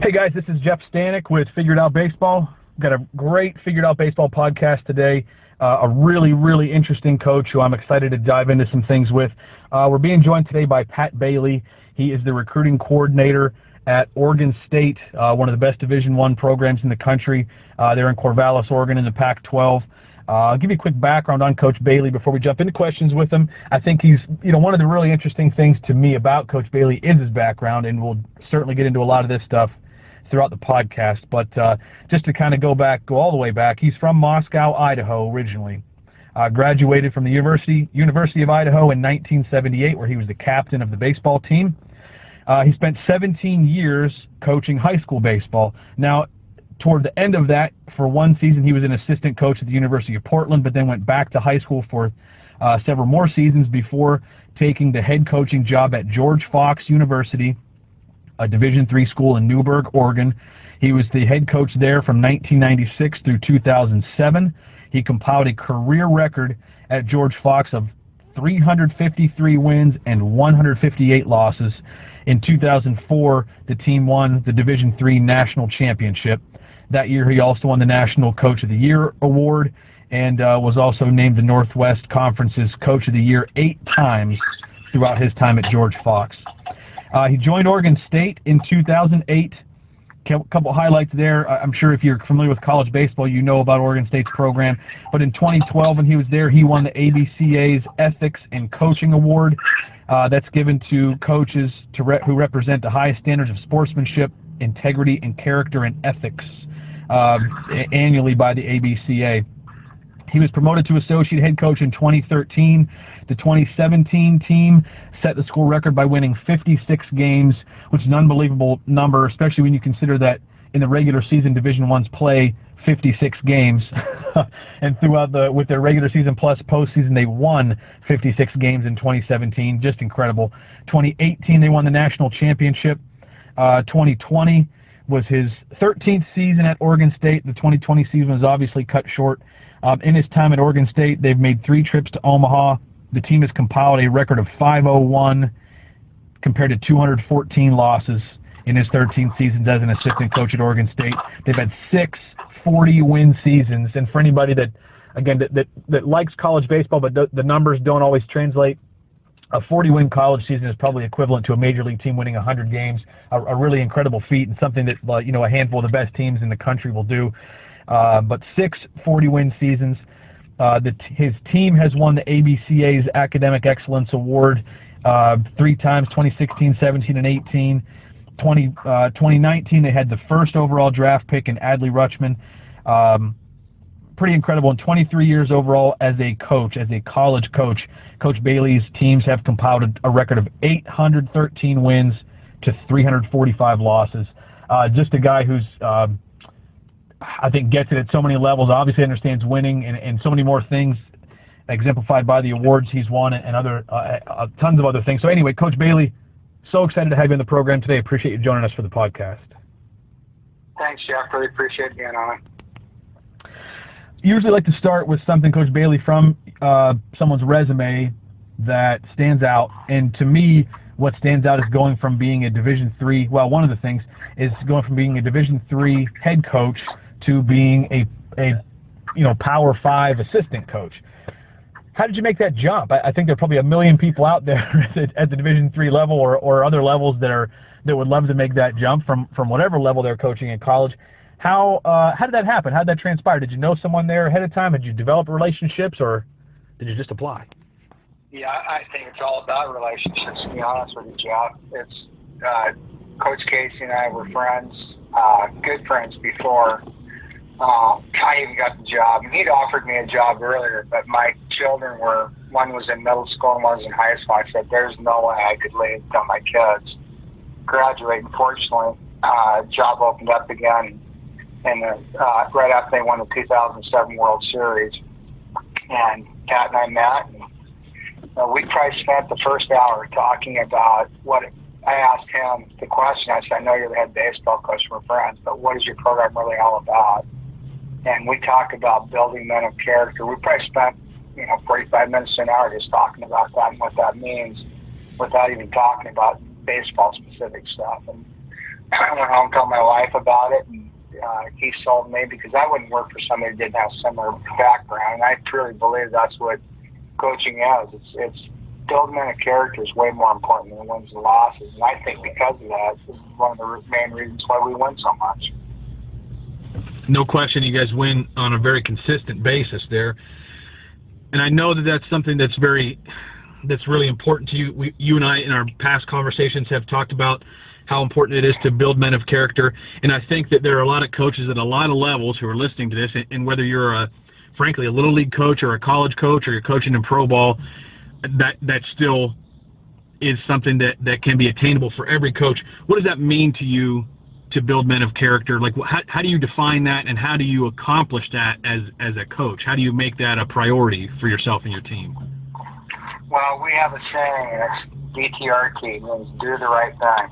Hey guys, this is Jeff Stanek with Figured Out Baseball. Got a great Figured Out Baseball podcast today. A really, really interesting coach who I'm excited to dive into some things with. We're being joined today by Pat Bailey. He is the recruiting coordinator at Oregon State, one of the best Division I programs in the country. They're in Corvallis, Oregon in the Pac-12. I'll give you a quick background on Coach Bailey before we jump into questions with him. I think he's, one of the really interesting things to me about Coach Bailey is his background, and we'll certainly get into a lot of this stuff throughout the podcast. But just to kind of go all the way back, he's from Moscow, Idaho originally. Graduated from the University of Idaho in 1978, where he was the captain of the baseball team. He spent 17 years coaching high school baseball. Now, toward the end of that, for one season, he was an assistant coach at the University of Portland, but then went back to high school for several more seasons before taking the head coaching job at George Fox University, a Division III school in Newberg, Oregon. He was the head coach there from 1996 through 2007. He compiled a career record at George Fox of 353 wins and 158 losses. In 2004, the team won the Division III National Championship. That year, he also won the National Coach of the Year award and was also named the Northwest Conference's Coach of the Year 8 times throughout his time at George Fox. He joined Oregon State in 2008. A couple highlights there. I'm sure if you're familiar with college baseball, you know about Oregon State's program. But in 2012, when he was there, he won the ABCA's Ethics and Coaching Award. That's given to coaches who represent the highest standards of sportsmanship, integrity, and character and ethics annually by the ABCA. He was promoted to associate head coach in 2013. The 2017 team set the school record by winning 56 games, which is an unbelievable number, especially when you consider that in the regular season Division I's play 56 games. And with their regular season plus postseason, they won 56 games in 2017. Just incredible. 2018, they won the national championship. 2020 was his 13th season at Oregon State. The 2020 season was obviously cut short. In his time at Oregon State, they've made 3 trips to Omaha. The team has compiled a record of 501 compared to 214 losses in his 13 seasons as an assistant coach at Oregon State. They've had 6 40-win seasons, and for anybody that likes college baseball but the numbers don't always translate, a 40-win college season is probably equivalent to a major league team winning 100 games, a really incredible feat and something that a handful of the best teams in the country will do. But 6 40-win seasons. His team has won the ABCA's Academic Excellence Award 3 times, 2016, 17, and 18. 2019, they had the first overall draft pick in Adley Rutschman. Pretty incredible. In 23 years overall as a college coach, Coach Bailey's teams have compiled a record of 813 wins to 345 losses. Just a guy who's, I think, gets it at so many levels, obviously understands winning and so many more things exemplified by the awards he's won and other tons of other things. So anyway, Coach Bailey, so excited to have you in the program today. Appreciate you joining us for the podcast. Thanks, Jeff. Really appreciate being on. Usually like to start with something, Coach Bailey, from someone's resume that stands out. And to me, what stands out is going from being a Division III, one of the things is going from being a Division III head coach to being a Power 5 assistant coach. How did you make that jump? I think there are probably a million people out there at the Division III level or other levels that would love to make that jump from whatever level they're coaching in college. How did that happen? How did that transpire? Did you know someone there ahead of time? Did you develop relationships, or did you just apply? Yeah, I think it's all about relationships, to be honest with you, Jeff. It's Coach Casey and I were friends, good friends before I even got the job. And he'd offered me a job earlier, but my children one was in middle school and one was in high school. I said, there's no way I could leave until my kids graduate. Unfortunately, job opened up again, and right after they won the 2007 World Series. And Pat and I met, and we probably spent the first hour talking about I asked him the question. I said, I know you're the head baseball coach, we're friends, but what is your program really all about? And we talked about building men of character. We probably spent 45 minutes to an hour just talking about that and what that means without even talking about baseball specific stuff. And I went home and told my wife about it, and he sold me because I wouldn't work for somebody that didn't have similar background. And I truly believe that's what coaching is. It's building a character is way more important than wins and losses. And I think because of that, it's one of the main reasons why we win so much. No question, you guys win on a very consistent basis there. And I know that that's something that's really important to you. You and I, in our past conversations, have talked about how important it is to build men of character. And I think that there are a lot of coaches at a lot of levels who are listening to this, and whether you're frankly a little league coach or a college coach or you're coaching in pro ball, that still is something that can be attainable for every coach. What does that mean to you to build men of character? Like, how do you define that, and how do you accomplish that as a coach? How do you make that a priority for yourself and your team? Well, we have a saying, and it's DTRT, means do the right thing.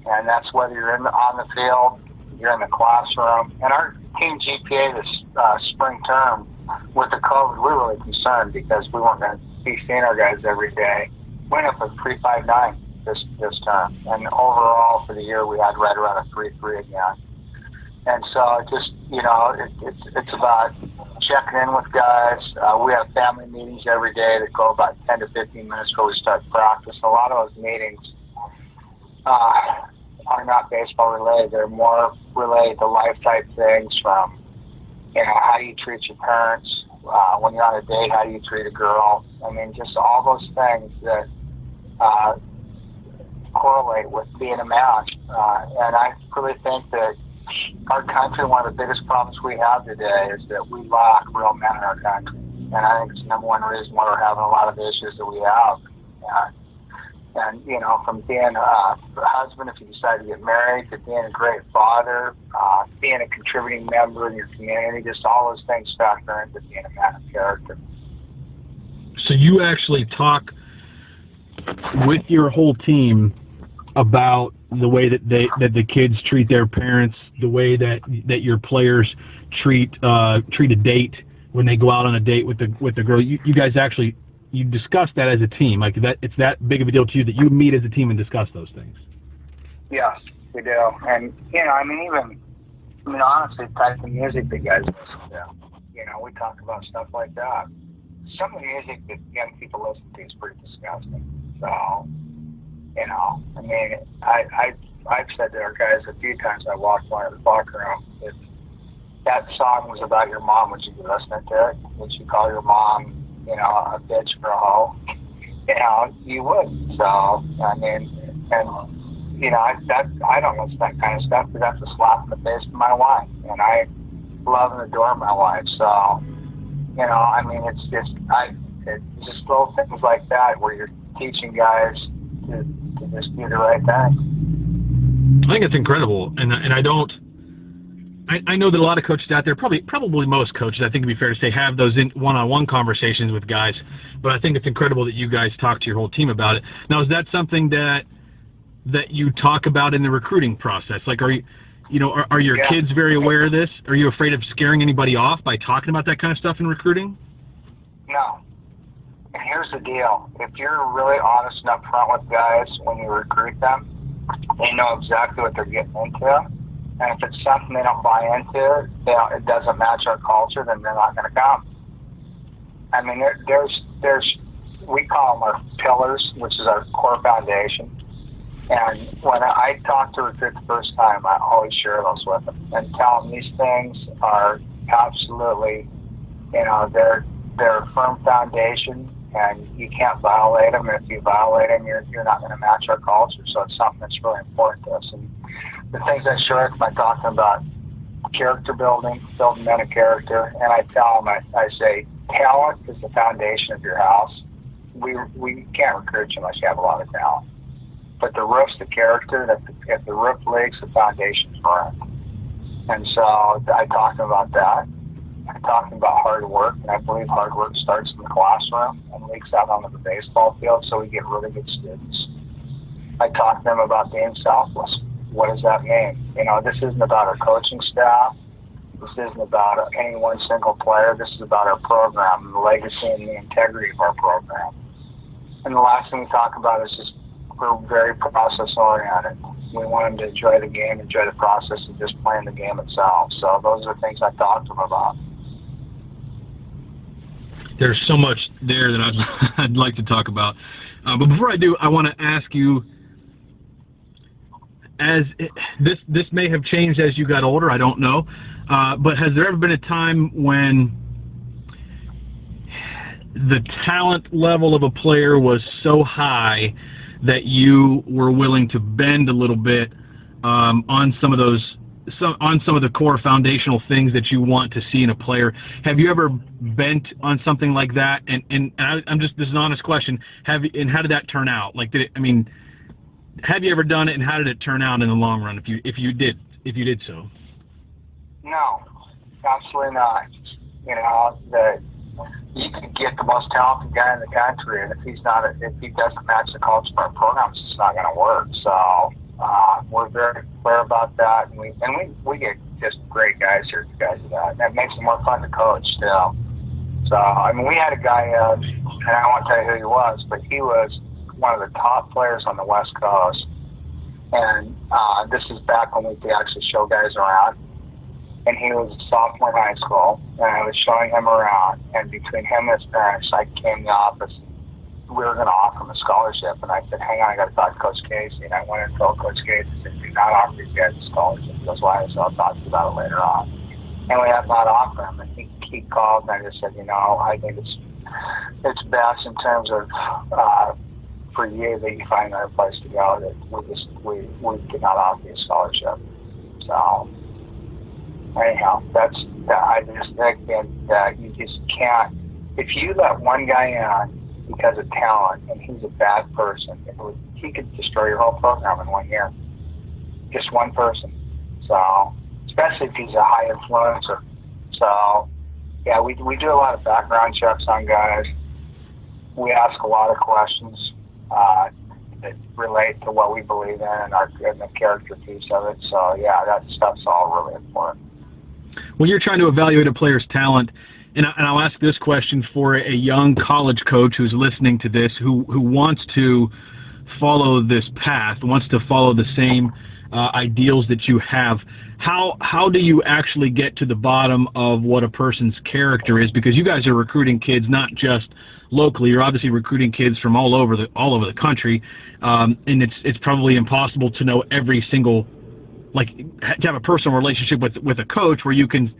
And that's whether you're on the field, you're in the classroom. And our team GPA this spring term, with the COVID, we were really concerned because we weren't going to be seeing our guys every day. Went up at 3.59 this term. And overall for the year, we had right around a 3.3 again. And so just, it's about checking in with guys. We have family meetings every day that go about 10 to 15 minutes before we start practice. A lot of those meetings are not baseball related. They're more related to life type things, from, how do you treat your parents? When you're on a date, how do you treat a girl? I mean, just all those things that correlate with being a man. And I really think that our country, one of the biggest problems we have today is that we lack real men in our country. And I think it's the number one reason why we're having a lot of issues that we have. And from being a husband, if you decide to get married, to being a great father, being a contributing member in your community, just all those things factor into being a man of character. So you actually talk with your whole team about the way that the kids treat their parents, the way that your players treat a date when they go out on a date with the girl. You guys actually, you discuss that as a team, like that. It's that big of a deal to you that you meet as a team and discuss those things. Yes, we do. And honestly, the type of music that guys listen to. We talk about stuff like that. Some of the music that young people listen to is pretty disgusting. So, I've said to our guys a few times I walked by the locker room, if that song was about your mom, would you be listening to it? Would you call your mom, a bitch or a hoe? You would. So, I don't listen to that kind of stuff because that's a slap in the face to my wife. And I love and adore my wife. So, it's just little things like that where you're teaching guys to just do the right thing. I think it's incredible, and I know that a lot of coaches out there, probably most coaches, I think it'd be fair to say, have those one-on-one conversations with guys, but I think it's incredible that you guys talk to your whole team about it. Now, is that something that you talk about in the recruiting process? Like, are your kids very aware of this? Are you afraid of scaring anybody off by talking about that kind of stuff in recruiting? No. And here's the deal. If you're really honest and upfront with guys when you recruit them, they know exactly what they're getting into. And if it's something they don't buy into, it doesn't match our culture, then they're not going to come. I mean, there's we call them our pillars, which is our core foundation. And when I talk to recruits the first time, I always share those with them and tell them these things are absolutely, they're a firm foundation, and you can't violate them. And if you violate them, you're not going to match our culture. So it's something that's really important to us. And the things I share with them, I talk about character building men of character, and I tell them, I say, talent is the foundation of your house. We can't recruit you unless you have a lot of talent. But the roof's the character. If the roof leaks, the foundation's burnt. And so I talk about that. I'm talking about hard work, and I believe hard work starts in the classroom and leaks out onto the baseball field, so we get really good students. I talk to them about being selfless. What does that mean? This isn't about our coaching staff. This isn't about any one single player. This is about our program, and the legacy and the integrity of our program. And the last thing we talk about is just we're very process-oriented. We want them to enjoy the game, enjoy the process of just playing the game itself. So those are things I talk to them about. There's so much there that I'd like to talk about. But before I do, I want to ask you, this may have changed as you got older, I don't know, but has there ever been a time when the talent level of a player was so high that you were willing to bend a little bit on some of the core foundational things that you want to see in a player? Have you ever bent on something like that? And I'm just, this is an honest question. How did that turn out? Like, have you ever done it, and how did it turn out in the long run? If you did so. No, absolutely not. You could get the most talented guy in the country, and if he doesn't match the culture of our program, it's just not going to work. So we're very clear about that, and we get just great guys here because of that. That makes it more fun to coach too. So we had a guy, and I won't tell you who he was, but he was one of the top players on the West Coast, and this is back when we could actually show guys around. And he was a sophomore in high school, and I was showing him around. And between him and his parents, I came to the office. We were going to offer him a scholarship, and I said, "Hang on, I got to talk to Coach Casey." And I went and told Coach Casey, I said, "Do not offer these guys a scholarship." He goes, "Why?" I said, "I'll talk to you about it later on." And we had not offered him, and he called, and I just said, I think it's best in terms of for you that you find another place to go. That we could not offer you a scholarship. So. Anyhow, I just think that you just can't. If you let one guy in because of talent and he's a bad person, he could destroy your whole program in 1 year. Just one person. So, especially if he's a high influencer. So, yeah, we do a lot of background checks on guys. We ask a lot of questions that relate to what we believe in and the character piece of it. So, yeah, that stuff's all really important. When you're trying to evaluate a player's talent, and I'll ask this question for a young college coach who's listening to this, who wants to follow this path, wants to follow the same ideals that you have, how do you actually get to the bottom of what a person's character is? Because you guys are recruiting kids not just locally. You're obviously recruiting kids from all over the country, and it's probably impossible to know every single, to have a personal relationship with a coach where you can,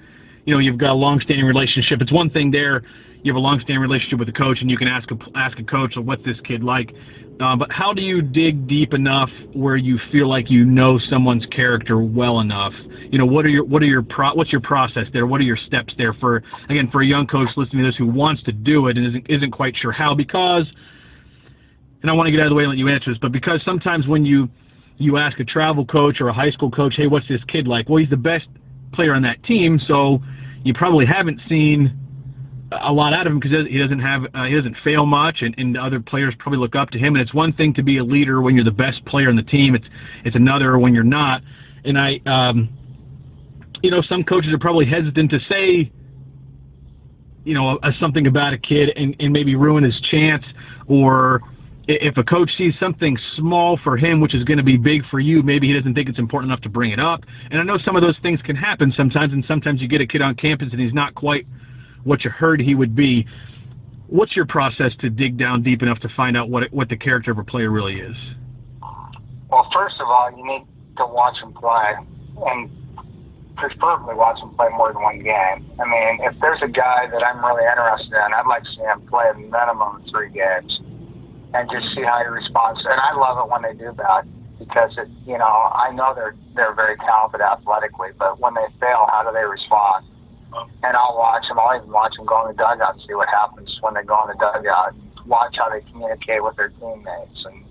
you've got a long-standing relationship. It's one thing there, you have a long-standing relationship with a coach, and you can ask a coach, what's this kid like? But how do you dig deep enough where you feel like you know someone's character well enough? What's your process there? What are your steps there for a young coach listening to this who wants to do it and isn't quite sure how? Because, and I want to get out of the way and let you answer this, but because sometimes when you ask a travel coach or a high school coach, hey, what's this kid like? Well, he's the best player on that team, so you probably haven't seen a lot out of him because he doesn't fail much, and other players probably look up to him. And it's one thing to be a leader when you're the best player on the team. It's another when you're not. And some coaches are probably hesitant to say, something about a kid and maybe ruin his chance, or if a coach sees something small for him, which is going to be big for you, maybe he doesn't think it's important enough to bring it up. And I know some of those things can happen sometimes, and sometimes you get a kid on campus and he's not quite what you heard he would be. What's your process to dig down deep enough to find out what the character of a player really is? Well, first of all, you need to watch him play, and preferably watch him play more than one game. If there's a guy that I'm really interested in, I'd like to see him play a minimum of 3 games. And just see how he responds. And I love it when they do that because I know they're very talented athletically, but when they fail, how do they respond? And I'll watch them. I'll even watch them go in the dugout and see what happens when they go in the dugout. Watch how they communicate with their teammates, and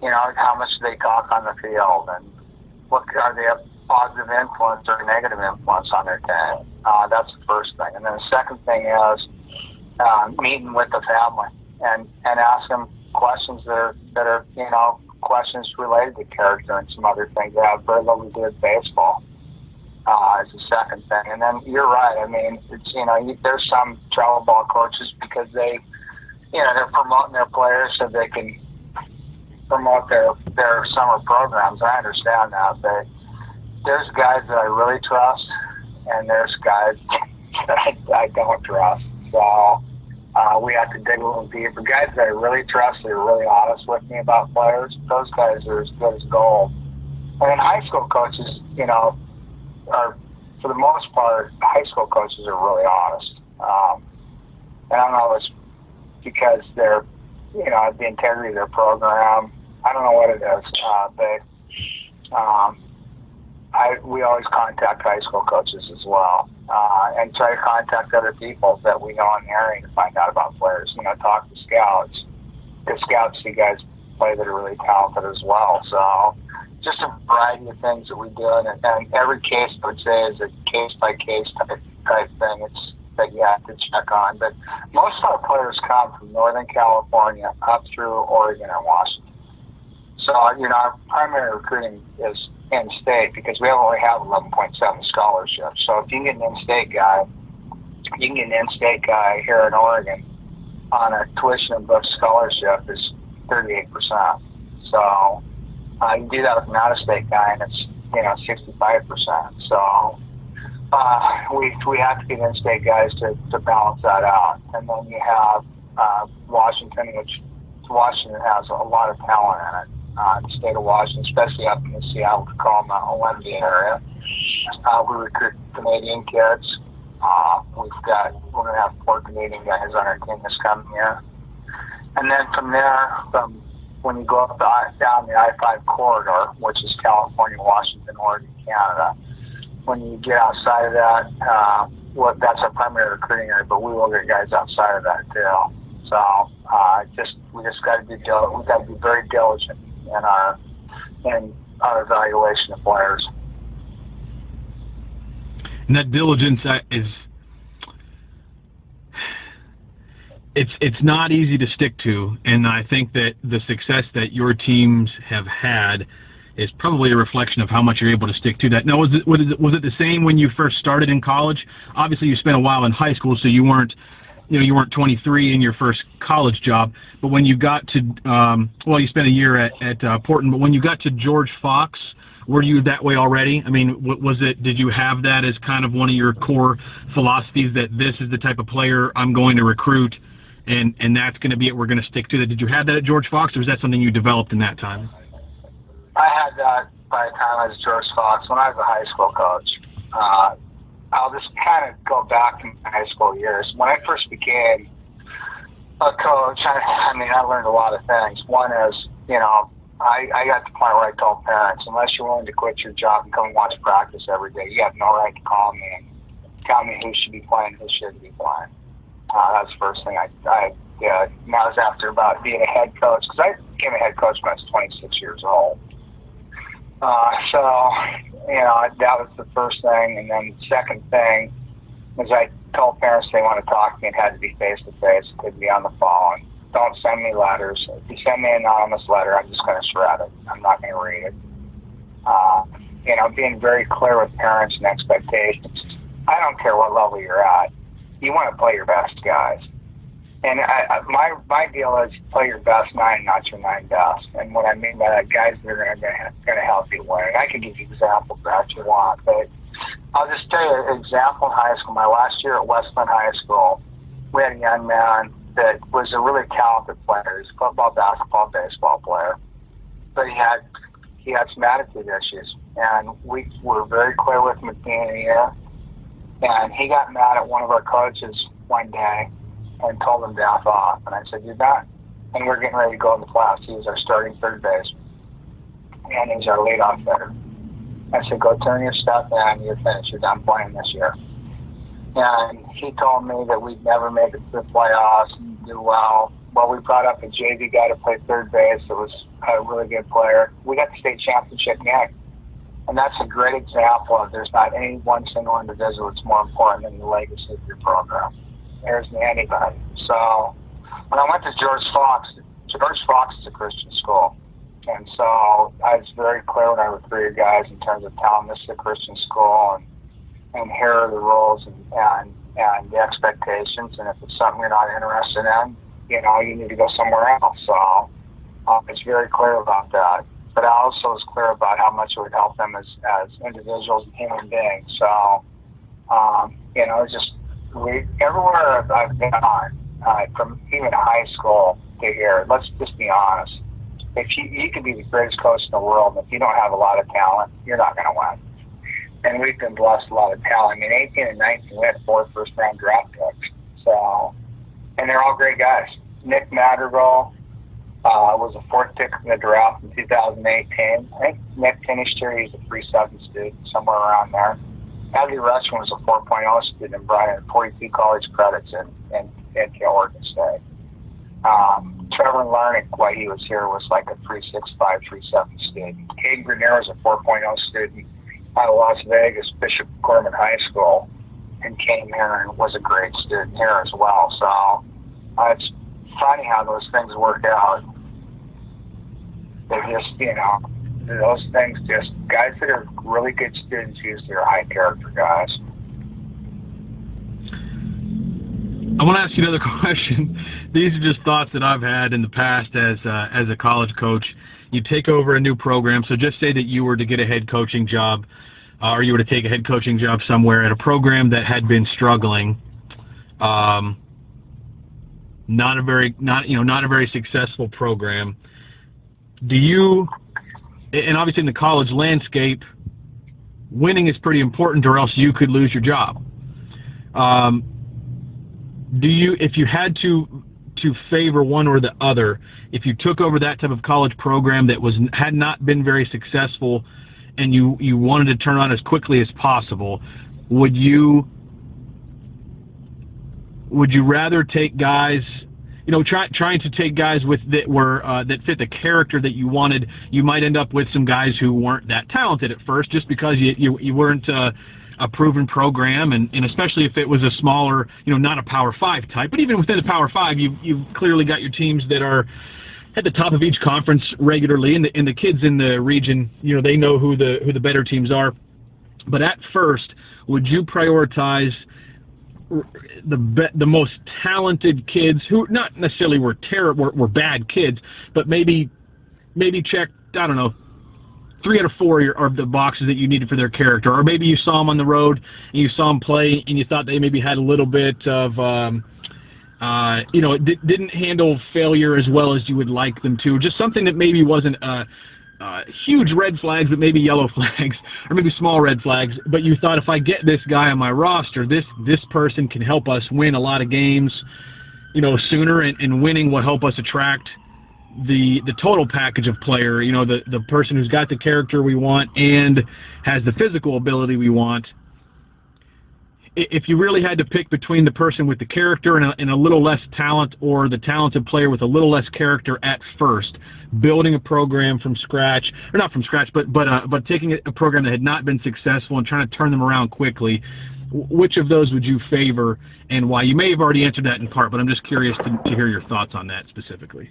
how much they talk on the field, and what are they a positive influence or negative influence on their team. That's the first thing. And then the second thing is meeting with the family and ask them questions that are questions related to character and some other things that have very little to do with baseball. Is the second thing. And then you're right. It's there's some travel ball coaches because they're promoting their players so they can promote their summer programs. I understand that, but there's guys that I really trust, and there's guys that I don't trust. So we have to dig a little deeper. Guys that I really trust, they're really honest with me about players. Those guys are as good as gold. And then high school coaches, are, for the most part, high school coaches are really honest. And I don't know if it's because they're, the integrity of their program. I don't know what it is, but we always contact high school coaches as well, and try to contact other people that we know in the area to find out about players. Talk to scouts. The scouts see guys play that are really talented as well. So just a variety of things that we do, and every case I would say is a case-by-case type thing. It's that you have to check on. But most of our players come from Northern California up through Oregon and Washington. So, our primary recruiting is in-state because we only have 11.7 scholarships. So if you can get an in-state guy, here in Oregon on a tuition and book scholarship is 38%. So you can do that with an out-of-state guy, and it's 65%. So we have to get in-state guys to balance that out. And then you have Washington, which Washington has a lot of talent in it. The state of Washington, especially up in the Seattle, Tacoma, Olympia area. We recruit Canadian kids. We're going to have 4 Canadian guys on our team this coming year. And then from there, when you go up down the I-5 corridor, which is California, Washington, Oregon, Canada, when you get outside of that, that's our primary recruiting area, but we will get guys outside of that too. So we just got to be diligent. We got to be very diligent in our evaluation of players. And that diligence it's not easy to stick to, and I think that the success that your teams have had is probably a reflection of how much you're able to stick to that. Now, was it the same when you first started in college? Obviously, you spent a while in high school, so you weren't 23 in your first college job. But when you got to, you spent a year at Portland. But when you got to George Fox, were you that way already? I mean, did you have that as kind of one of your core philosophies, that this is the type of player I'm going to recruit, and that's going to be it, we're going to stick to that? Did you have that at George Fox, or was that something you developed in that time? I had that by the time I was George Fox. When I was a high school coach, I'll just kind of go back to my high school years. When I first became a coach, I learned a lot of things. One is, I got to the point where I told parents, unless you're willing to quit your job and come and watch practice every day, you have no right to call me and tell me who should be playing, who shouldn't be playing. That's the first thing I did. And that was after about being a head coach, because I became a head coach when I was 26 years old. That was the first thing. And then the second thing was I told parents they want to talk to me, it had to be face-to-face. It couldn't be on the phone. Don't send me letters. If you send me an anonymous letter, I'm just going to shred it. I'm not going to read it. Being very clear with parents and expectations. I don't care what level you're at. You want to play your best guys. And my deal is play your best 9, not your 9 best. And what I mean by that, guys that are going to help you win. I can give you examples that you want, but I'll just tell you an example in high school. My last year at Westland High School, we had a young man that was a really talented player. He was a football, basketball, baseball player, but he had some attitude issues. And we were very clear with him at the beginning of the year. And he got mad at one of our coaches one day and told him to F off. And I said, "You're not." And we're getting ready to go in the class. He was our starting third base, and he was our leadoff hitter. I said, "Go turn your stuff in. You're finished. You're done playing this year." And he told me that we'd never make it to the playoffs and do well. Well, we brought up a JV guy to play third base that was a really good player. We got the state championship game. And that's a great example of there's not any one single individual that's more important than the legacy of your program. There isn't anybody. So when I went to George Fox is a Christian school. And so I was very clear when I recruited guys in terms of telling them this is a Christian school and here are the rules and the expectations. And if it's something you're not interested in, you need to go somewhere else. So I was very clear about that. But I also was clear about how much it would help them as individuals and human beings. So, just everywhere I've gone, from even high school to here, let's just be honest. If you could be the greatest coach in the world, if you don't have a lot of talent, you're not going to win. And we've been blessed a lot of talent. I mean, 18 and 19, we had 4 first-round draft picks. So, and they're all great guys. Nick Madrigal was a 4th pick in the draft in 2018. I think Nick finished here. He's a 3.7 student, somewhere around there. Adley Rutschman was a 4.0 student, and Brian had 42 college credits in Oregon State. Trevor Martin, while he was here, was like a 3.65, 3.7 student. Caden Grenier was a 4.0 student out of Las Vegas, Bishop Gorman High School, and came here and was a great student here as well. So it's funny how those things work out. They're just, those things just, guys that are really good students usually are high character guys. I want to ask you another question. These are just thoughts that I've had in the past as a college coach. You take over a new program, so just say that you were to get a head coaching job, or you were to take a head coaching job somewhere at a program that had been struggling, not a very successful program. Do you, and obviously in the college landscape, winning is pretty important, or else you could lose your job. Do you, if you had to favor one or the other, if you took over that type of college program that had not been very successful, and you wanted to turn on as quickly as possible, would you rather take guys, trying to take guys that fit the character that you wanted? You might end up with some guys who weren't that talented at first, just because you weren't a proven program, and especially if it was a smaller, not a Power 5 type, but even within the Power 5, you've clearly got your teams that are at the top of each conference regularly, and the kids in the region, they know who the better teams are. But at first, would you prioritize the most talented kids who not necessarily were bad kids, but maybe checked, I don't know, 3 out of 4 of the boxes that you needed for their character? Or maybe you saw them on the road and you saw them play and you thought they maybe had a little bit of, didn't handle failure as well as you would like them to. Just something that maybe wasn't huge red flags, but maybe yellow flags, or maybe small red flags. But you thought, if I get this guy on my roster, this person can help us win a lot of games, sooner, and winning will help us attract the total package of player, the person who's got the character we want and has the physical ability we want. If you really had to pick between the person with the character and a little less talent, or the talented player with a little less character at first, building a program from scratch, or not from scratch, but taking a program that had not been successful and trying to turn them around quickly, which of those would you favor, and why? You may have already answered that in part, but I'm just curious to hear your thoughts on that specifically.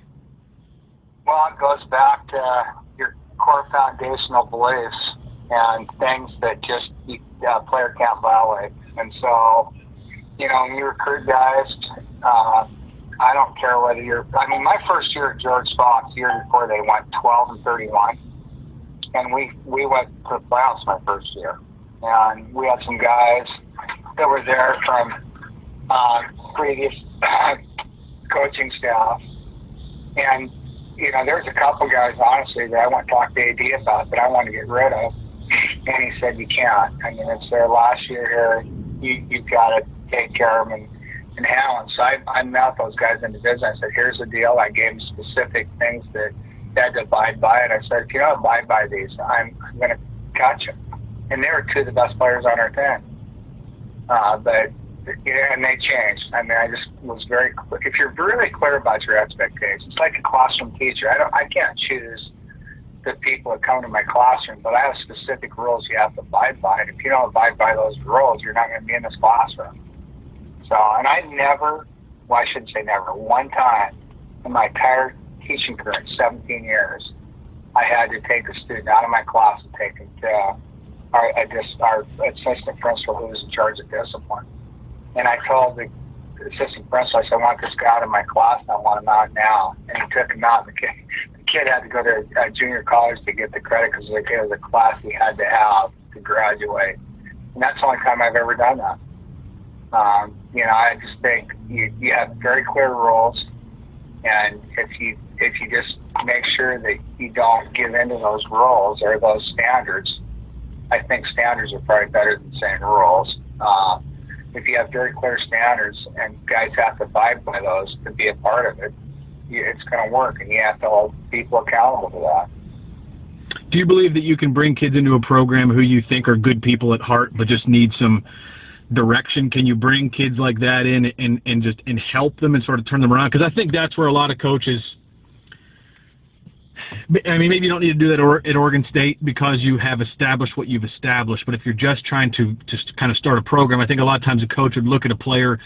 Well, it goes back to your core foundational beliefs and things that just a player can't violate. And so, when you recruit guys, I don't care whether my first year at George Fox, the year before, they went 12-31. And we went to the playoffs my first year. And we had some guys that were there from previous coaching staff. And there's a couple guys, honestly, that I went to talk to AD about that I want to get rid of. And he said, you can't. I mean, it's their last year here. You've got to take care of them and handle them. So I met those guys individually. I said, here's the deal. I gave them specific things that they had to abide by. And I said, if you don't abide by these, I'm going to cut you. And they were 2 of the best players on our team. And they changed. I mean, I just was very clear. If you're really clear about your expectations, it's like a classroom teacher. I can't choose the people that come to my classroom, but I have specific rules you have to abide by. And if you don't abide by those rules, you're not going to be in this classroom. So, and I shouldn't say never, one time in my entire teaching career, 17 years, I had to take a student out of my class and take him to our assistant principal who was in charge of discipline. And I told the assistant principal, I said, I want this guy out of my class and I want him out now. And he took him out, and the kid had to go to junior college to get the credit because it was a class he had to have to graduate. And that's the only time I've ever done that. I just think you have very clear rules, and if you just make sure that you don't give into those rules or those standards, I think standards are probably better than saying rules. If you have very clear standards and guys have to abide by those to be a part of it, it's going to work, and you have to hold people accountable to that. Do you believe that you can bring kids into a program who you think are good people at heart but just need some direction? Can you bring kids like that in and help them and sort of turn them around? Because I think that's where a lot of coaches, I mean, maybe you don't need to do that at Oregon State because you have established what you've established, but if you're just trying to just kind of start a program, I think a lot of times a coach would look at a player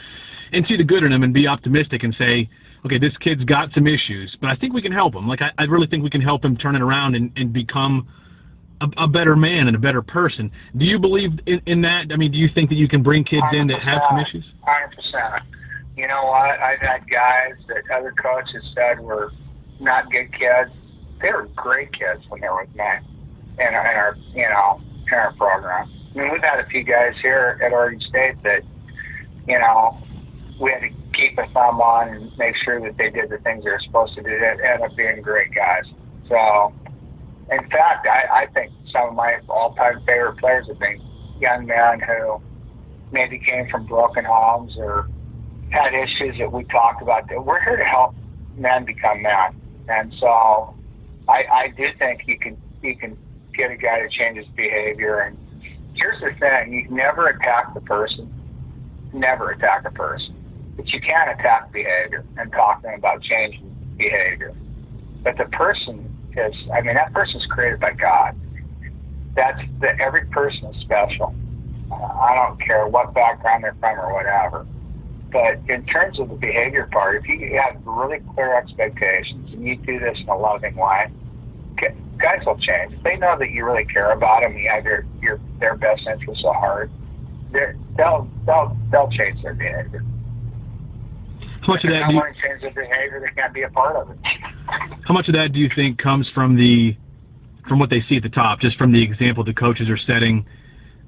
and see the good in him and be optimistic and say, okay, this kid's got some issues, but I think we can help him. Like, I really think we can help him turn it around and become a better man and a better person. Do you believe in that? I mean, do you think that you can bring kids in that have some issues? 100%. You know what? I've had guys that other coaches said were not good kids. They were great kids when they were with me in our program. I mean, we've had a few guys here at Oregon State that, we had to keep a thumb on and make sure that they did the things they were supposed to do. That ended up being great guys. So, in fact, I think some of my all-time favorite players have been young men who maybe came from broken homes or had issues that we talked about. We're here to help men become men. And so I do think you can get a guy to change his behavior. And here's the thing. You never attack the person. Never attack a person. But you can attack behavior and talk to them about changing behavior. But the person that person's created by God. Every person is special. I don't care what background they're from or whatever. But in terms of the behavior part, if you have really clear expectations and you do this in a loving way, guys will change. If they know that you really care about them, you have their best interests at heart, they'll change their behavior. How much of that? If they don't want to change their behavior, they can't be a part of it. How much of that do you think comes from what they see at the top, just from the example the coaches are setting,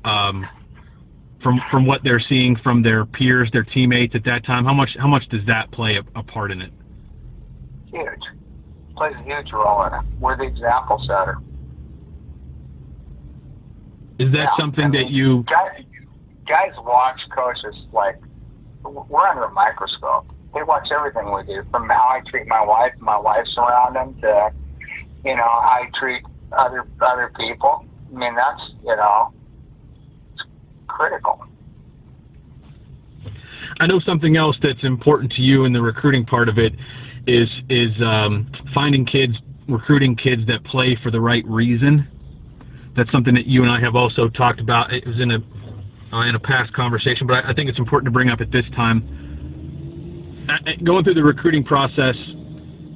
from what they're seeing from their peers, their teammates at that time? How much does that play a part in it? Huge. It plays a huge role in it. We're the example setter. Is that something that you... Guys watch coaches like we're under a microscope. They watch everything we do, from how I treat my wife and my wife's around them to, how I treat other people. I mean, that's, it's critical. I know something else that's important to you in the recruiting part of it is recruiting kids that play for the right reason. That's something that you and I have also talked about. It was in a past conversation, but I think it's important to bring up at this time. Going through the recruiting process,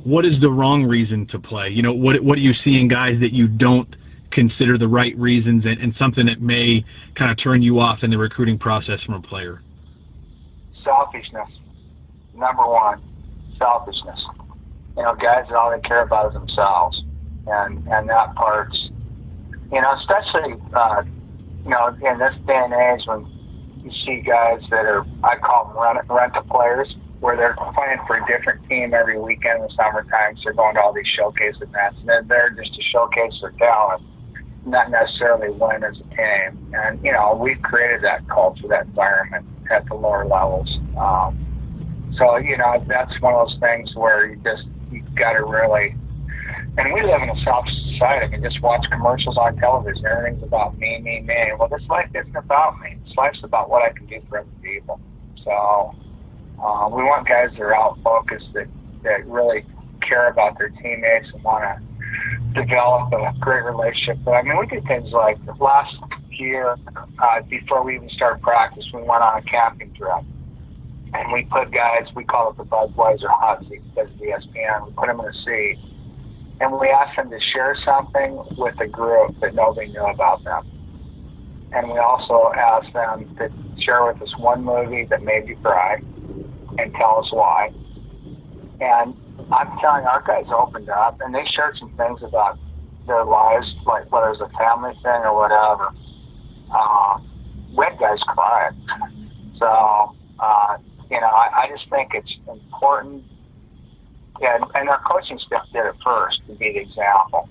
what is the wrong reason to play? What do you see in guys that you don't consider the right reasons and something that may kind of turn you off in the recruiting process from a player? Selfishness. Number one, selfishness. Guys that all they care about is themselves. And that part's, especially, in this day and age when you see guys that are, I call them rent-a players, where they're playing for a different team every weekend in the summertime, so they're going to all these showcase events, and they're there just to showcase their talent, not necessarily win as a team. And, we've created that culture, that environment at the lower levels. So, that's one of those things where you got to really, and we live in a selfish society. I mean, just watch commercials on television. Everything's about me, me, me. Well, this life isn't about me. This life's about what I can do for other people. So we want guys that are out-focused, that really care about their teammates and want to develop a great relationship. But, we did things like last year, before we even started practice, we went on a camping trip. And we put guys, we call it the Budweiser hot seat because of ESPN. We put them in a seat. And we asked them to share something with the group that nobody knew about them. And we also asked them to share with us one movie that made you cry and tell us why. And I'm telling you, our guys opened up, and they shared some things about their lives, like whether it was a family thing or whatever. We had guys crying. So, I just think it's important. Yeah, and our coaching staff did it first to be the example.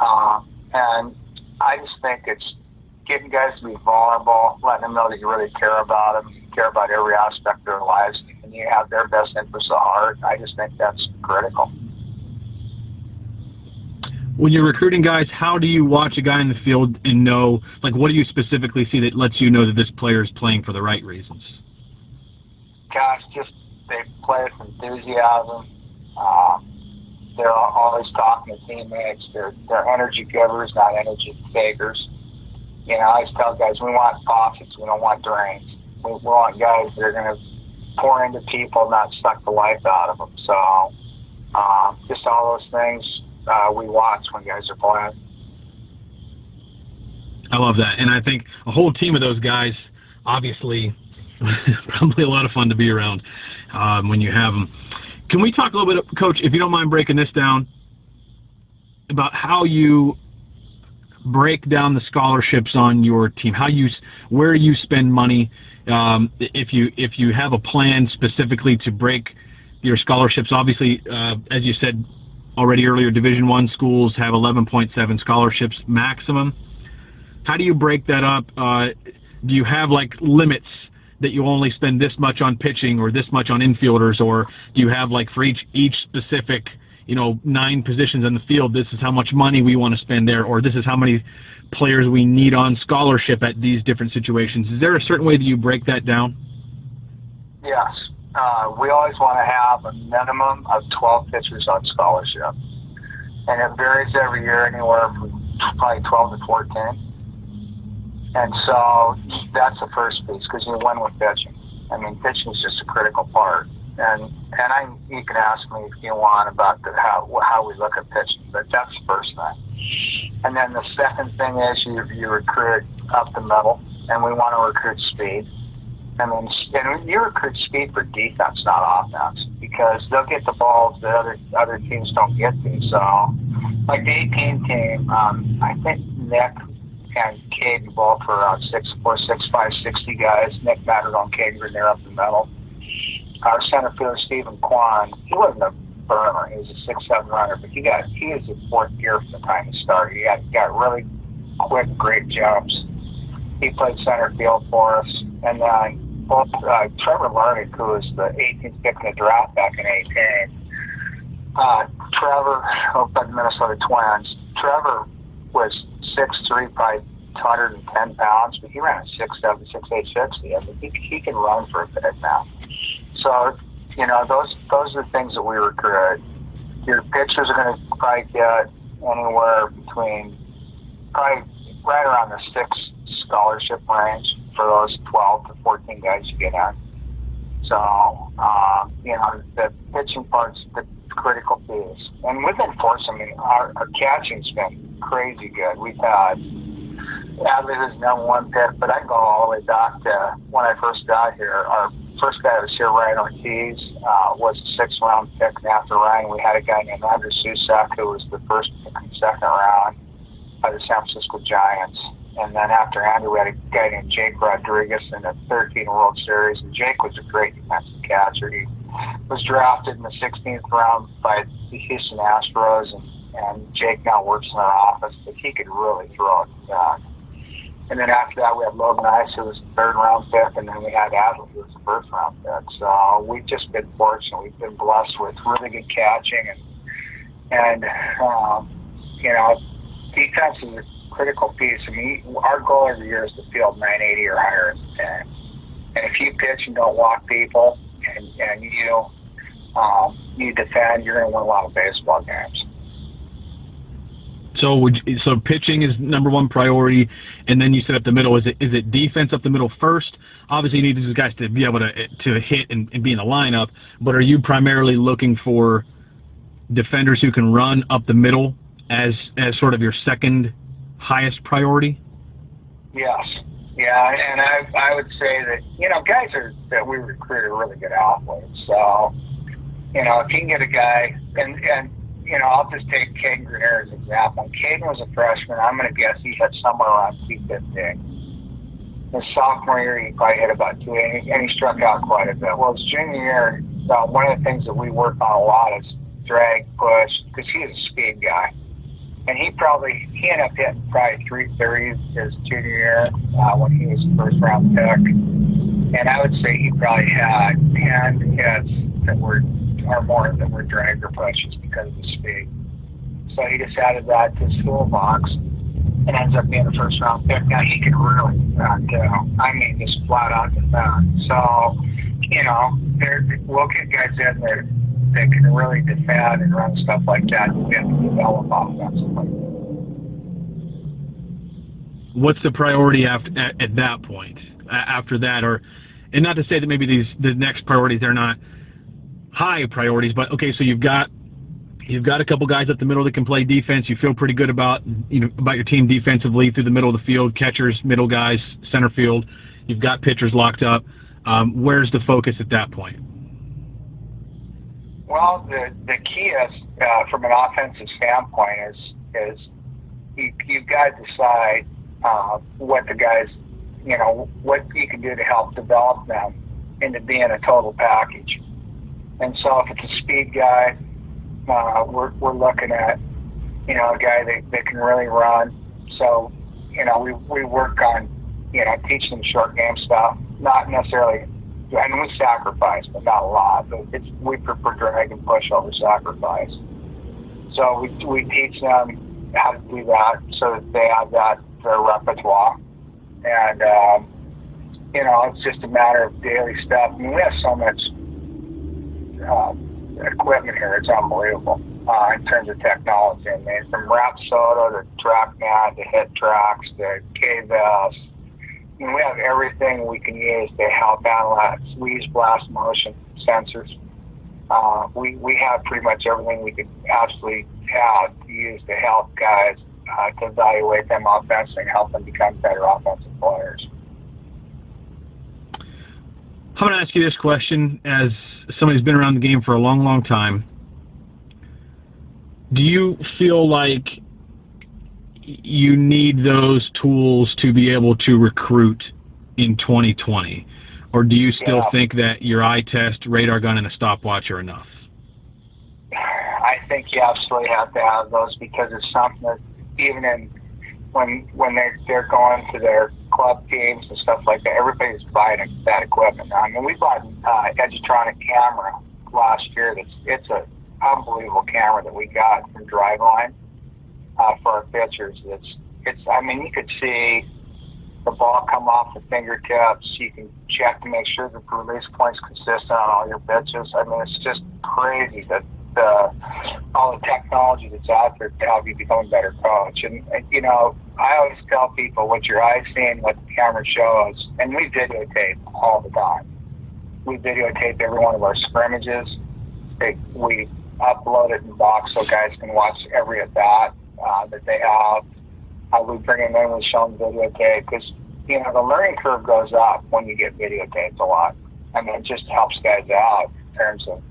And I just think it's getting guys to be vulnerable, letting them know that you really care about them, you care about every aspect of their lives, and you have their best interests at heart. I just think that's critical. When you're recruiting guys, how do you watch a guy in the field and know, like, what do you specifically see that lets you know that this player is playing for the right reasons? Gosh, just they play with enthusiasm. They're always talking to teammates. They're energy givers, not energy takers. I always tell guys, we want faucets. We don't want drains. We want guys that are going to pour into people, not suck the life out of them. So just all those things we watch when guys are playing. I love that. And I think a whole team of those guys, obviously, probably a lot of fun to be around when you have them. Can we talk a little bit, Coach, if you don't mind breaking this down, about how you break down the scholarships on your team, where you spend money, if you have a plan specifically to break your scholarships. Obviously, as you said already earlier, Division I schools have 11.7 scholarships maximum. How do you break that up? Do you have like limits that you only spend this much on pitching or this much on infielders, or do you have like for each specific 9 positions in the field, this is how much money we want to spend there, or this is how many players we need on scholarship at these different situations? Is there a certain way that you break that down? Yes. We always want to have a minimum of 12 pitchers on scholarship. And it varies every year, anywhere from probably 12 to 14. And so that's the first piece, because you win with pitching. I mean, pitching is just a critical part. And you can ask me if you want about how we look at pitching, but that's the first thing. And then the second thing is you recruit up the middle, and we want to recruit speed. I mean, and you recruit speed for defense, not offense, because they'll get the balls that other teams don't get to. So, like the 18 team, I think Nick and Caden both were around 6'4", 6'5", 60 guys. Nick mattered on Caden, they're up the middle. Our center fielder, Kwan, he wasn't a burner. He was a 6'7" runner, but he was in fourth gear from the time he started. He got really quick, great jumps. He played center field for us. And then both Trevor Martin, who was the 18th pick in the draft back in 18, Trevor, by the Minnesota Twins, Trevor was 6'3", probably 210 pounds, but he ran a 6'7", 6'8", 60. I mean, he can run for a bit now. So, those are the things that we recruit. Your pitchers are going to probably get anywhere between probably right around the 6 scholarship range for those 12 to 14 guys you get in. So, the pitching part's the critical piece. And with enforcement, our catching's been crazy good. We've had Adley was #1 pick, but I can go all the way back to when I first got here. Our first guy that was here, Ryan Ortiz, was a 6th round pick, and after Ryan, we had a guy named Andrew Susak, who was the first pick in the 2nd round by the San Francisco Giants. And then after Andrew, we had a guy named Jake Rodriguez in the 13 World Series, and Jake was a great defensive catcher. He was drafted in the 16th round by the Houston Astros, and Jake now works in our office, but he could really throw it back. And then after that, we had Logan Ice, who was the 3rd round pick, and then we had Adley, who was the 1st round pick. So we've just been fortunate. We've been blessed with really good catching, and defense is a critical piece. I mean, our goal every year is to field 980 or higher in the team. And if you pitch and don't walk people, and you defend, you're going to win a lot of baseball games. So pitching is #1 priority, and then you set up the middle. Is it defense up the middle first? Obviously, you need these guys to be able to hit and be in the lineup, but are you primarily looking for defenders who can run up the middle as sort of your second highest priority? Yes. Yeah, and I would say that, guys that we recruit are really good athletes. So, if you can get a guy, and I'll just take Caden Grenier as an example. When Caden was a freshman, I'm going to guess he hit somewhere around 250. His sophomore year, he probably hit about 280, and he struck out quite a bit. Well, his junior year, one of the things that we work on a lot is drag, push, because he is a speed guy. And he ended up hitting probably 330s his junior year when he was a first-round pick. And I would say he probably had 10 hits that were drag or pushes because of the speed. So he just added that to his toolbox and ends up being a first-round pick. Now, he can really just flat out defend. So, we'll get guys in there that can really defend and run stuff like that and develop offensively. What's the priority at that point, after that? And not to say that maybe the next priorities are not high priorities, but okay, so you've got a couple guys up the middle that can play defense. You feel pretty good about your team defensively through the middle of the field, catchers, middle guys, center field. You've got pitchers locked up. Where's the focus at that point? Well, the key is from an offensive standpoint is you've got to decide what the guys, what you can do to help develop them into being a total package. And so if it's a speed guy, we're looking at, a guy that can really run. So, we work on, teaching them short game stuff, not necessarily, and we sacrifice, but not a lot. But we prefer drag and push over sacrifice. So we teach them how to do that so that they have that their repertoire. And, it's just a matter of daily stuff. I mean, we have so much equipment here, it's unbelievable in terms of technology. I mean, from Rapsoda to TrackMan to Hit Tracks to KVS. I mean, we have everything we can use to help analyze squeeze, blast, motion sensors. We have pretty much everything we could absolutely have to use to help guys to evaluate them offensively and help them become better offensive players. I'm going to ask you this question as somebody who's been around the game for a long, long time. Do you feel like you need those tools to be able to recruit in 2020? Or do you still think that your eye test, radar gun, and a stopwatch are enough? I think you absolutely have to have those because it's something that even when they're going to their club teams and stuff like that, everybody's buying that equipment now. I mean, we bought an Edutronic camera last year. It's an unbelievable camera that we got from Driveline for our pitchers. I mean, you could see the ball come off the fingertips. You can check to make sure the release point's consistent on all your pitches. I mean, it's just crazy that all the technology that's out there to help you become a better coach. And I always tell people what your eyes see and what the camera shows. And we videotape all the time. We videotape every one of our scrimmages. We upload it in box so guys can watch every at bat that they have. We bring them in with show them videotape because, the learning curve goes up when you get videotaped a lot. I mean, it just helps guys out in terms of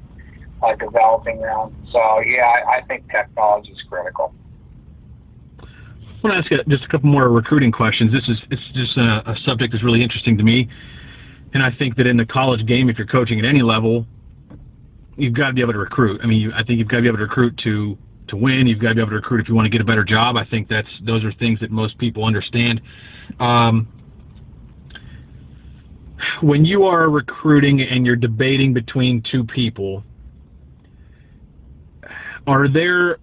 developing them. So, I think technology is critical. I want to ask you just a couple more recruiting questions. It's just a subject that's really interesting to me. And I think that in the college game, if you're coaching at any level, you've got to be able to recruit. I mean, I think you've got to be able to recruit to win. You've got to be able to recruit if you want to get a better job. I think those are things that most people understand. When you are recruiting and you're debating between two people, do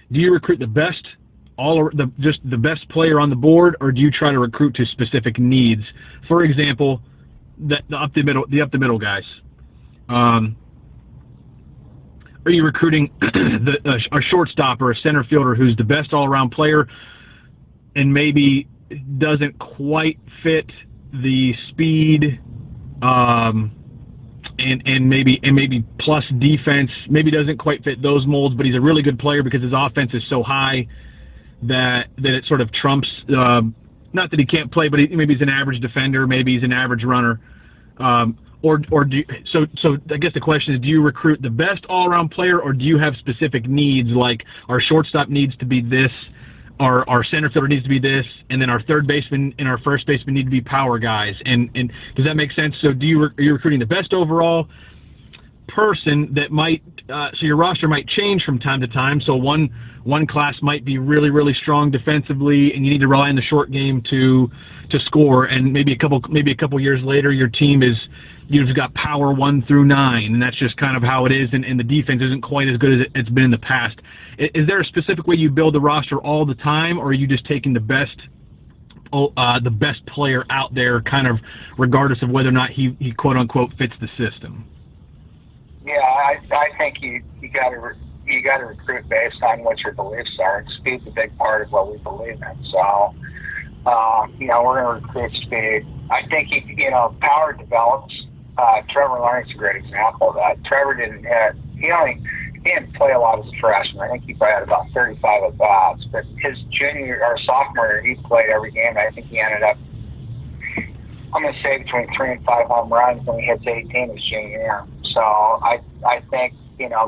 you recruit the best, just the best player on the board, or do you try to recruit to specific needs? For example, the up the middle guys. Are you recruiting a shortstop or a center fielder who's the best all-around player and maybe doesn't quite fit the speed and maybe plus defense, maybe doesn't quite fit those molds, but he's a really good player because his offense is so high that it sort of trumps, not that he can't play, but maybe he's an average defender, maybe he's an average runner. or do you, so I guess the question is, do you recruit the best all-around player, or do you have specific needs, like our shortstop needs to be this, our center fielder needs to be this, and then our third baseman and our first baseman need to be power guys? And does that make sense? So are you recruiting the best overall person that might so your roster might change from time to time? So one class might be really, really strong defensively, and you need to rely on the short game to score, and maybe a couple years later your team you've got power 1 through 9, and that's just kind of how it is, and the defense isn't quite as good as it's been in the past. Is there a specific way you build the roster all the time, or are you just taking the best player out there, kind of regardless of whether or not he quote unquote fits the system? Yeah, I think you got to recruit based on what your beliefs are, and speed's a big part of what we believe in. So, we're going to recruit speed. I think power develops. Trevor Martin's a great example of that. Trevor he didn't play a lot as a freshman. I think he probably had about 35 at bats, but his junior or sophomore year, he played every game. I think he ended up, I'm going to say, between 3 and 5 home runs when he hits 18 his junior year. So I think,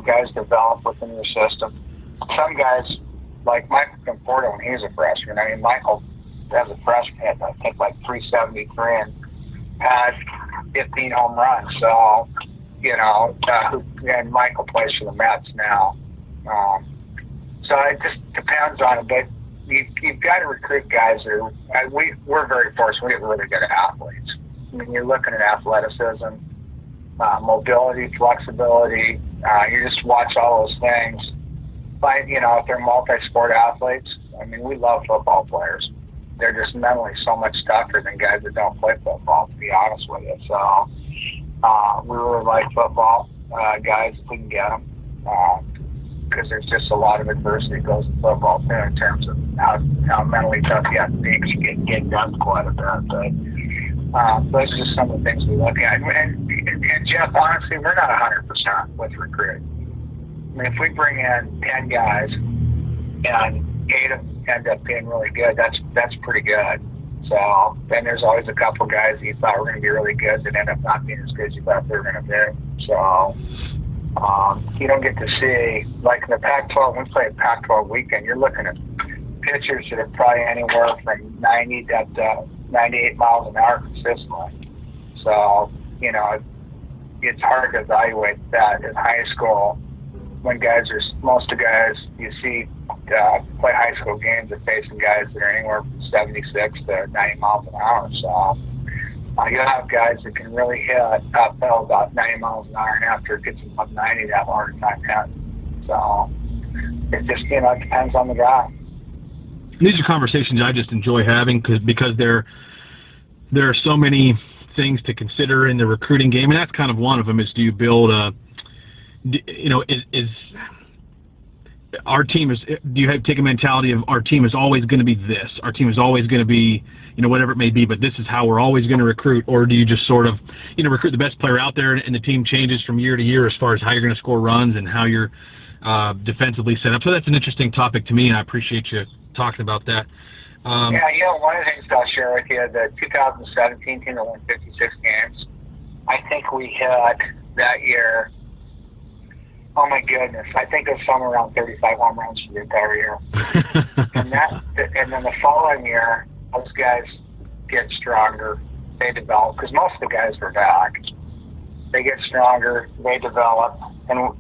guys develop within your system. Some guys, like Michael Conforto when he was a freshman, Michael, as a freshman, had, I think, like 373 and had 15 home runs. So, and Michael plays for the Mets now. So it just depends on it, but you've got to recruit guys who we're very fortunate. We have really good athletes. You're looking at athleticism, mobility, flexibility. You just watch all those things. But if they're multi-sport athletes, we love football players. They're just mentally so much tougher than guys that don't play football, to be honest with you. So we really like football guys if we can get them. Because there's just a lot of adversity that goes in football too, in terms of how mentally tough you have to be, because you get done quite a bit. But those are just some of the things we look at. And Jeff, honestly, we're not 100% with recruiting. If we bring in 10 guys and 8 of them end up being really good, that's pretty good. So then there's always a couple guys that you thought were going to be really good that end up not being as good as you thought they were going to be. So you don't get to see, like in the Pac-12, when we play a Pac-12 weekend, you're looking at pitchers that are probably anywhere from 90 to 98 miles an hour consistently. So, it's hard to evaluate that in high school when most of the guys you see play high school games are facing guys that are anywhere from 76 to 90 miles an hour. So you have guys that can really hit uphill about 90 miles an hour, and after it gets above 90, they have a harder time hitting. So it just, it depends on the guy. These are conversations I just enjoy having because there are so many things to consider in the recruiting game, and that's kind of one of them. Is do you build is our team is? Do you take a mentality of our team is always going to be this? Our team is always going to be whatever it may be, but this is how we're always going to recruit? Or do you just sort of recruit the best player out there, and the team changes from year to year as far as how you're going to score runs and how you're defensively set up? So that's an interesting topic to me, and I appreciate you talking about that. One of the things I'll share with you, the 2017 team that won 56 games, I think we hit that year, oh my goodness, I think it was somewhere around 35 home runs for the entire year. and then the following year, those guys get stronger, they develop, because most of the guys were back. They get stronger, they develop, and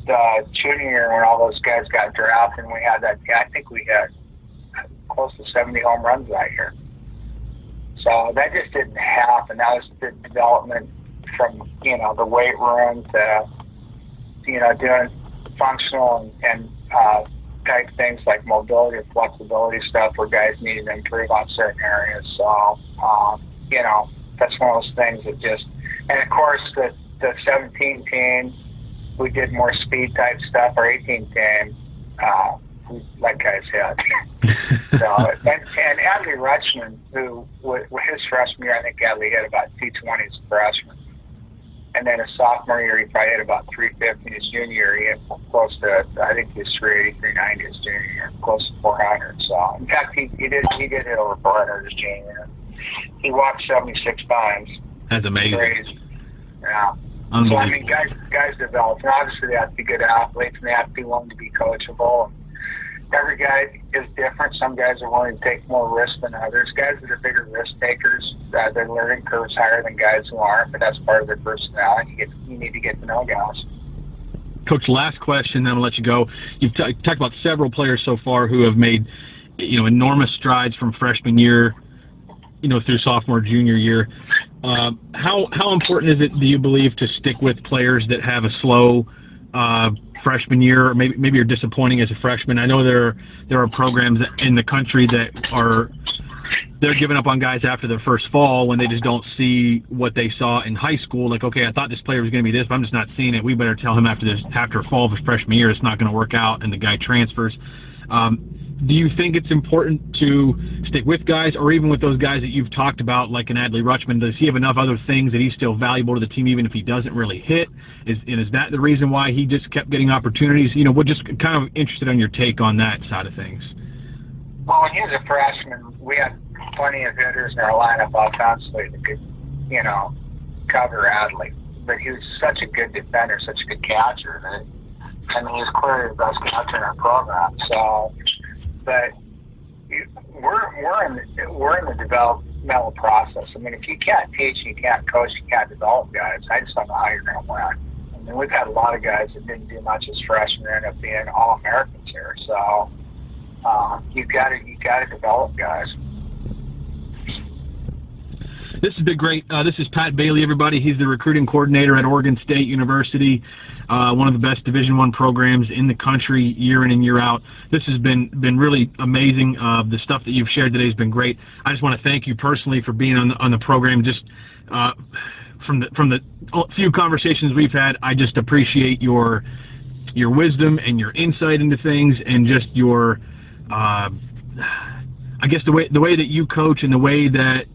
the junior year when all those guys got drafted, and we had that, I think we had close to 70 home runs that year. So that just didn't happen. That was the development from, the weight room to, doing functional and type things like mobility and flexibility stuff where guys needed to improve on certain areas. So, that's one of those things that just, and of course the 17 team, we did more speed type stuff. Our 18 team, we let guys hit. So, and Adley Rutschman, who his freshman year, I think Adley hit about 220 as a freshman. And then his sophomore year, he probably hit about 350. His junior year, he hit close to, I think he was 380, 390 his junior year, close to 400. So, in fact, he did hit over 400 his junior year. He walked 76 times. That's amazing. Crazy. Yeah. So, I mean, guys develop. And obviously, they have to be good athletes, and they have to be willing to be coachable. Every guy is different. Some guys are willing to take more risk than others. Guys that are bigger risk takers, their learning curve's higher than guys who aren't, but that's part of their personality. You need to get to know guys. Coach, last question, then I'll let you go. You've talked about several players so far who have made, enormous strides from freshman year, through sophomore, junior year. How important is it, do you believe, to stick with players that have a slow freshman year, or maybe you're disappointing as a freshman? I know there are programs in the country that they're giving up on guys after their first fall when they just don't see what they saw in high school. Like, okay, I thought this player was going to be this, but I'm just not seeing it. We better tell him after fall of his freshman year it's not going to work out, and the guy transfers. Do you think it's important to stick with guys, or even with those guys that you've talked about, like an Adley Rutschman? Does he have enough other things that he's still valuable to the team, even if he doesn't really hit? Is that the reason why he just kept getting opportunities? We're just kind of interested on your take on that side of things. Well, when he was a freshman, we had plenty of hitters in our lineup offensively that could, cover Adley. But he was such a good defender, such a good catcher that, he was clearly the best catcher in our program. So, but we're in the developmental process. I mean, if you can't teach, you can't coach, you can't develop guys, I just don't know how you're going to win. I mean, we've had a lot of guys that didn't do much as freshmen and end up being All-Americans here. So you got to develop guys. This has been great. This is Pat Bailey, everybody. He's the recruiting coordinator at Oregon State University, one of the best Division I programs in the country, year in and year out. This has been really amazing. The stuff that you've shared today has been great. I just want to thank you personally for being on the program. Just from the few conversations we've had, I just appreciate your wisdom and your insight into things, and just your, I guess the way that you coach, and the way that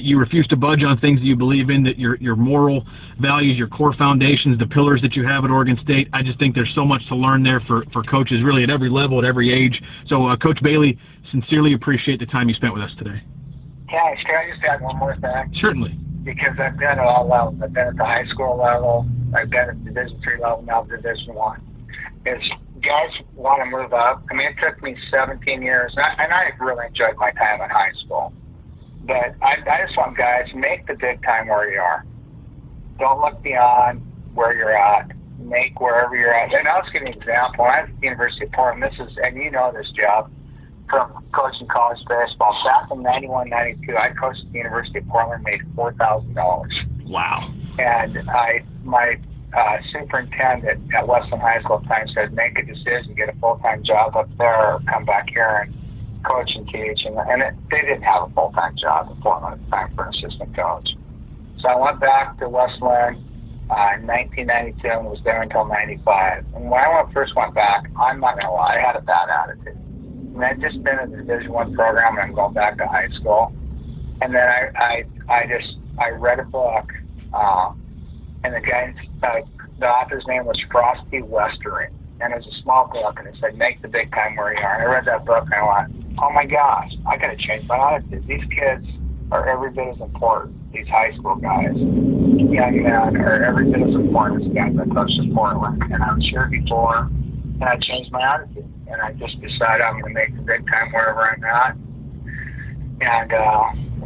you refuse to budge on things that you believe in, that your moral values, your core foundations, the pillars that you have at Oregon State. I just think there's so much to learn there for coaches really at every level, at every age. So, Coach Bailey, sincerely appreciate the time you spent with us today. Yeah, can I just add one more thing? Certainly. Because I've been at all levels. I've been at the high school level. I've been at Division III level, now Division I. Is guys want to move up. I mean, it took me 17 years, and I really enjoyed my time in high school. But I just want guys, make the big time where you are. Don't look beyond where you're at. Make wherever you're at. And I'll just give you an example. When I was at the University of Portland, and you know this, Jeff, from coaching college baseball. Back in 91, 92, I coached at the University of Portland, made $4,000. Wow. And my superintendent at Westland High School at the time said, make a decision, get a full-time job up there, or come back here and coach and teach. And they didn't have a full-time job in Portland at the time for an assistant coach. So I went back to Westland in 1992 and was there until 95. And when I first went back, I'm not going to lie, I had a bad attitude. And I'd just been in the Division I program, and I'm going back to high school. And then I read a book, and the author's name was Frosty Westering. And it was a small book, and it said, make the big time where you are. And I read that book, and I went, oh my gosh, I got to change my attitude. These kids are every bit as important. These high school guys, young men, are every bit as important as the guys that coached at Portland. And I was here before, and I changed my attitude. And I just decided I'm going to make the big time wherever I'm at.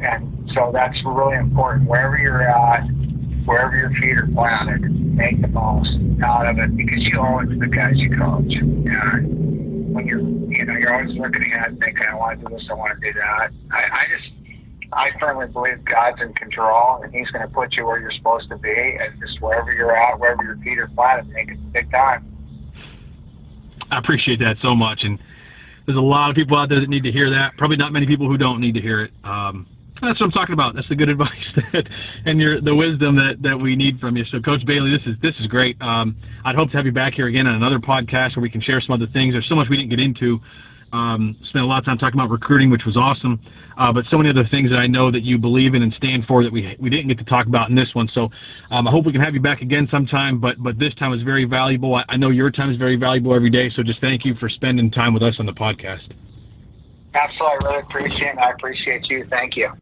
And so that's really important. Wherever you're at, wherever your feet are planted, make the most out of it, because you owe it to the guys you coach. And when you're always looking ahead and thinking, I want to do this, I want to do that. I firmly believe God's in control, and He's going to put you where you're supposed to be, and just wherever you're at, wherever your feet are planted, make it big time. I appreciate that so much, and there's a lot of people out there that need to hear that. Probably not many people who don't need to hear it. That's what I'm talking about. That's the good advice and the wisdom that we need from you. So, Coach Bailey, this is great. I'd hope to have you back here again on another podcast where we can share some other things. There's so much we didn't get into. Spent a lot of time talking about recruiting, which was awesome, but so many other things that I know that you believe in and stand for that we didn't get to talk about in this one. So I hope we can have you back again sometime, but this time is very valuable. I know your time is very valuable every day, so just thank you for spending time with us on the podcast. Absolutely. I really appreciate it, and I appreciate you. Thank you.